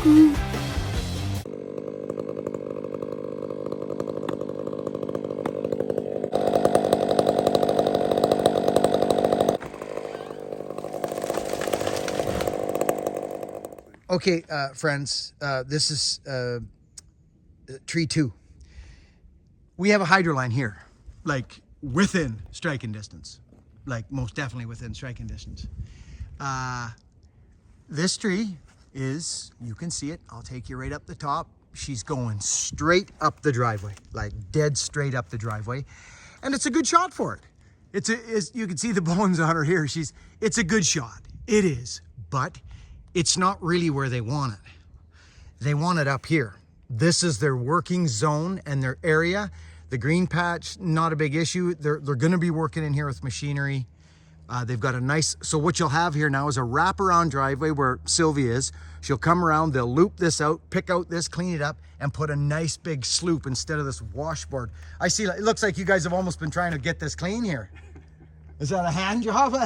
Okay, friends, this is tree 2. We have a hydro line here, like within striking distance, like most definitely within striking distance. This tree is, you can see it, I'll take you right up the top. She's going straight up the driveway, like dead straight up the driveway. And it's a good shot for it. You can see the bones on her here. It's a good shot. It is, but it's not really where they want it. They want it up here. This is their working zone and their area. The green patch, not a big issue. They're gonna be working in here with machinery. They've got a nice, so what you'll have here now is a wraparound driveway where Sylvia is. She'll come around, they'll loop this out, pick out this, clean it up, and put a nice big sloop instead of this washboard. I see, it looks like you guys have almost been trying to get this clean here. Is that a hand job? It's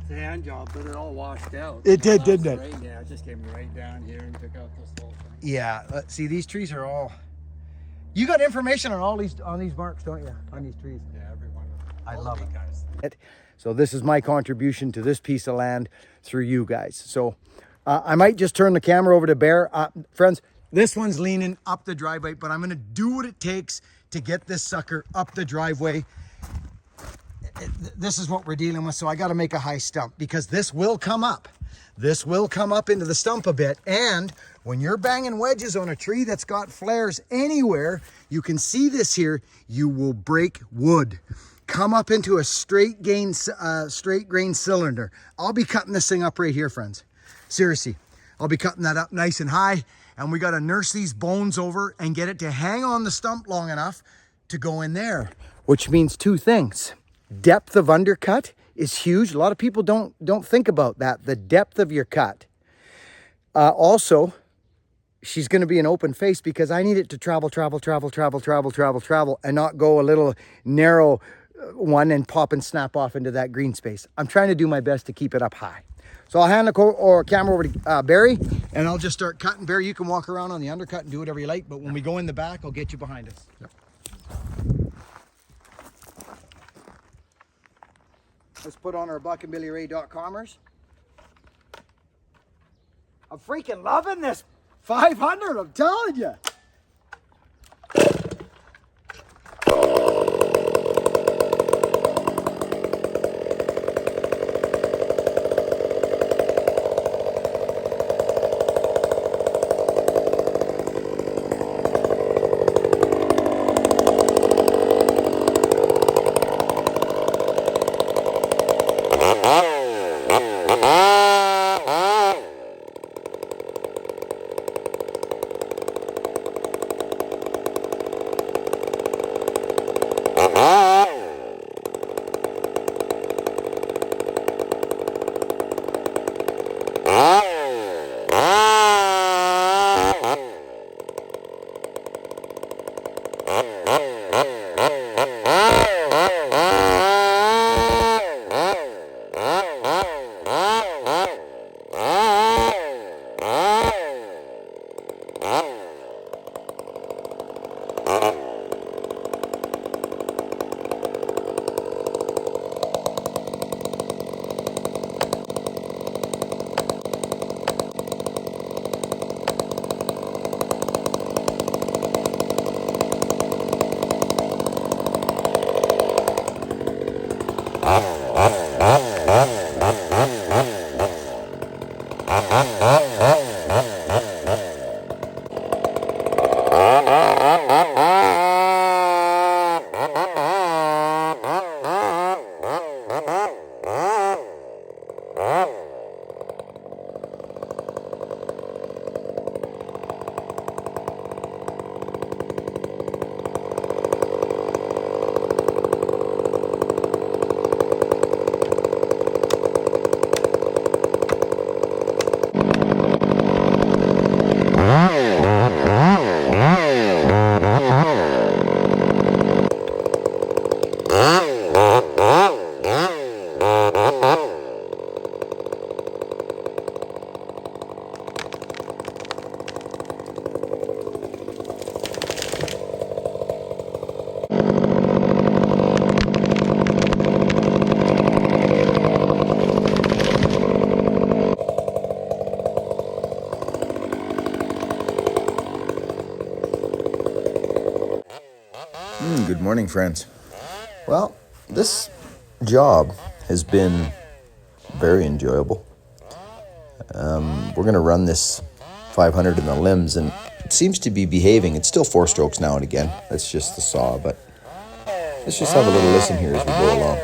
a hand job, but it all washed out. It did, didn't it? Right, yeah, it just came right down here and took out this whole thing. Yeah, see, these trees are all, you got information on all these, on these marks, don't you? On these trees. Yeah, every one of them. I love it. Guys. So this is my contribution to this piece of land through you guys. So I might just turn the camera over to Bear. Friends, this one's leaning up the driveway, but I'm gonna do what it takes to get this sucker up the driveway. This is what we're dealing with, so I gotta make a high stump because this will come up. This will come up into the stump a bit, and when you're banging wedges on a tree that's got flares anywhere, you can see this here, you will break wood. Come up into a straight grain cylinder. I'll be cutting this thing up right here, friends. Seriously, I'll be cutting that up nice and high, and we gotta nurse these bones over and get it to hang on the stump long enough to go in there. Which means 2 things. Depth of undercut is huge. A lot of people don't think about that, the depth of your cut. Also, she's gonna be an open face because I need it to travel, and not go a little narrow one and pop and snap off into that green space. I'm trying to do my best to keep it up high. So I'll hand the camera over to Barry, and I'll just start cutting. Barry, you can walk around on the undercut and do whatever you like, but when we go in the back, I'll get you behind us. Yep. Let's put on our buckandbillyray.comers. I'm freaking loving this 500, I'm telling you. Morning, friends. Well, this job has been very enjoyable. We're going to run this 500 in the limbs, and it seems to be behaving. It's still 4 strokes now and again. That's just the saw, but let's just have a little listen here as we go along.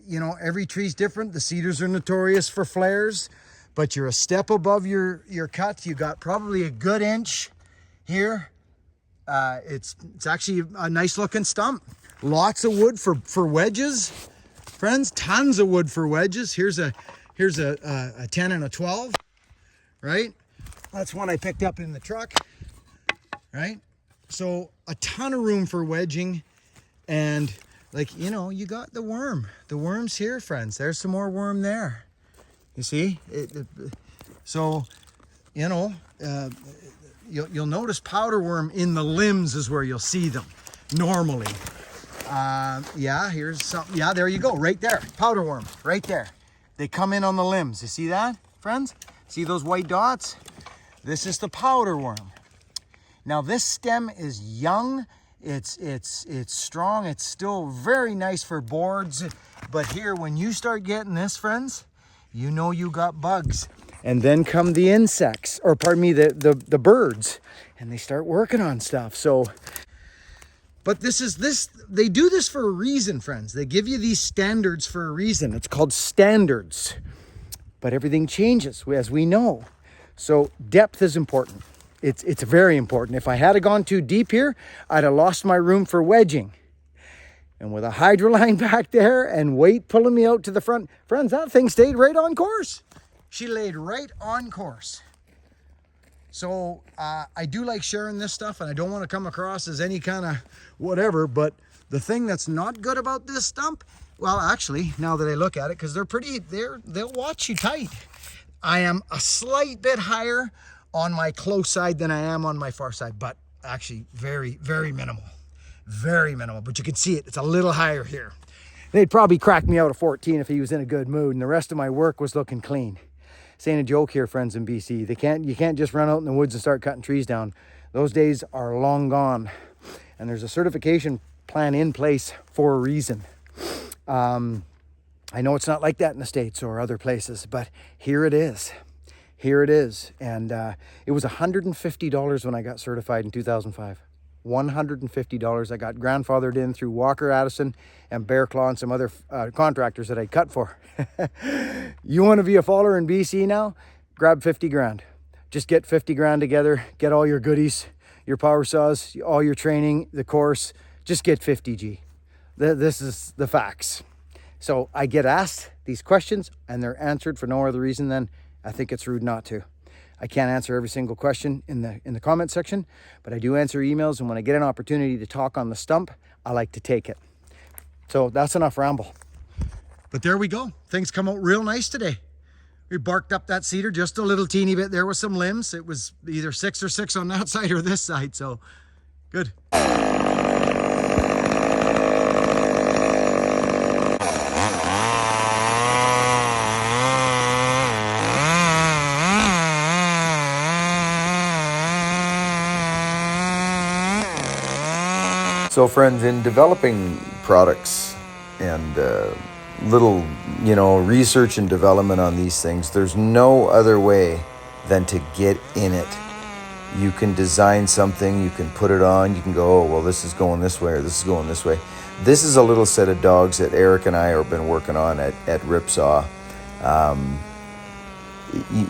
You know, every tree's different. The cedars are notorious for flares, but you're a step above your cut. You got probably a good inch here. It's actually a nice looking stump. Lots of wood for wedges, friends. Tons of wood for wedges. Here's a 10 and a 12, right? That's one I picked up in the truck, right? So a ton of room for wedging, and like, you know, you got the worm. The worm's here, friends. There's some more worm there. You see? So, you know, you'll notice powder worm in the limbs is where you'll see them normally. Yeah, here's something. Yeah, there you go, right there. Powder worm, right there. They come in on the limbs. You see that, friends? See those white dots? This is the powder worm. Now this stem is young. It's strong. It's still very nice for boards. But here, when you start getting this, friends, you know you got bugs. And then come the insects, or pardon me, the birds, and they start working on stuff. So, but they do this for a reason, friends. They give you these standards for a reason. It's called standards. But everything changes, as we know. So depth is important. It's very important. If I had gone too deep here, I'd have lost my room for wedging. And with a hydro line back there and weight pulling me out to the front, friends, that thing stayed right on course. She laid right on course. So I do like sharing this stuff, and I don't want to come across as any kind of whatever, but the thing that's not good about this stump, well, actually, now that I look at it, because they'll watch you tight. I am a slight bit higher on my close side than I am on my far side, but actually very, very minimal. Very minimal, but you can see it. It's a little higher here. They'd probably crack me out a 14 if he was in a good mood, and the rest of my work was looking clean. This ain't a joke here, friends in BC. You can't just run out in the woods and start cutting trees down. Those days are long gone, and there's a certification plan in place for a reason. I know it's not like that in the States or other places, but here it is. Here it is. And it was $150 when I got certified in 2005. $150. I got grandfathered in through Walker Addison and Bear Claw and some other contractors that I cut for. You want to be a faller in BC now? Grab 50 grand. Just get 50 grand together. Get all your goodies, your power saws, all your training, the course. Just get 50G. This is the facts. So I get asked these questions and they're answered for no other reason than I think it's rude not to. I can't answer every single question in the comment section, but I do answer emails, and when I get an opportunity to talk on the stump, I like to take it. So that's enough ramble. But there we go. Things come out real nice today. We barked up that cedar just a little teeny bit there with some limbs. It was either 6 or 6 on that side or this side, so good. So friends, in developing products and little, research and development on these things, there's no other way than to get in it. You can design something, you can put it on, you can go, oh, well, this is going this way or this is going this way. This is a little set of dogs that Eric and I have been working on at Ripsaw.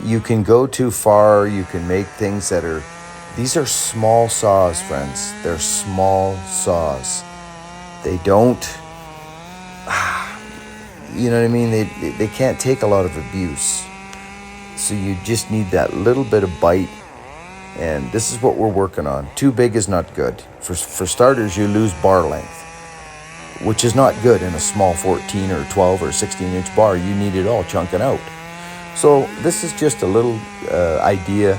You can go too far, you can make things that are, these are small saws, friends. They're small saws. They don't, you know what I mean? They can't take a lot of abuse. So you just need that little bit of bite. And this is what we're working on. Too big is not good. For starters, you lose bar length, which is not good in a small 14 or 12 or 16-inch bar. You need it all chunking out. So this is just a little idea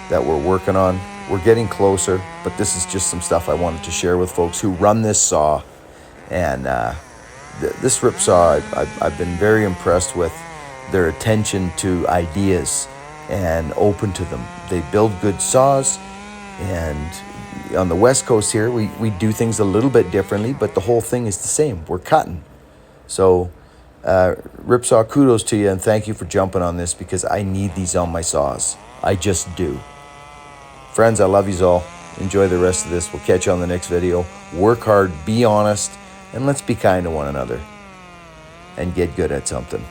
that we're working on. We're getting closer, but this is just some stuff I wanted to share with folks who run this saw. And this Ripsaw, I've been very impressed with their attention to ideas and open to them. They build good saws, and on the West Coast here, we do things a little bit differently, but the whole thing is the same. We're cutting. So Ripsaw, kudos to you, and thank you for jumping on this, because I need these on my saws. I just do. Friends, I love yous all. Enjoy the rest of this. We'll catch you on the next video. Work hard, be honest, and let's be kind to one another and get good at something.